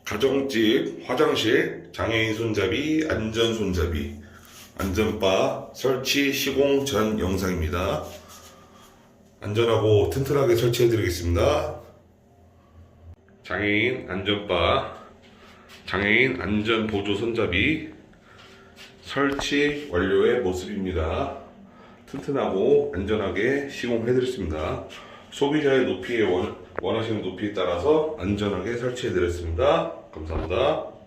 가정집 화장실 장애인 손잡이 안전 손잡이 안전바 설치 시공 전 영상입니다. 안전하고 튼튼하게 설치해 드리겠습니다. 장애인 안전바 장애인 안전 보조 손잡이 설치 완료의 모습입니다. 튼튼하고 안전하게 시공해 드렸습니다. 소비자의 높이에 원하시는 높이에 따라서 안전하게 설치해 드렸습니다. 감사합니다.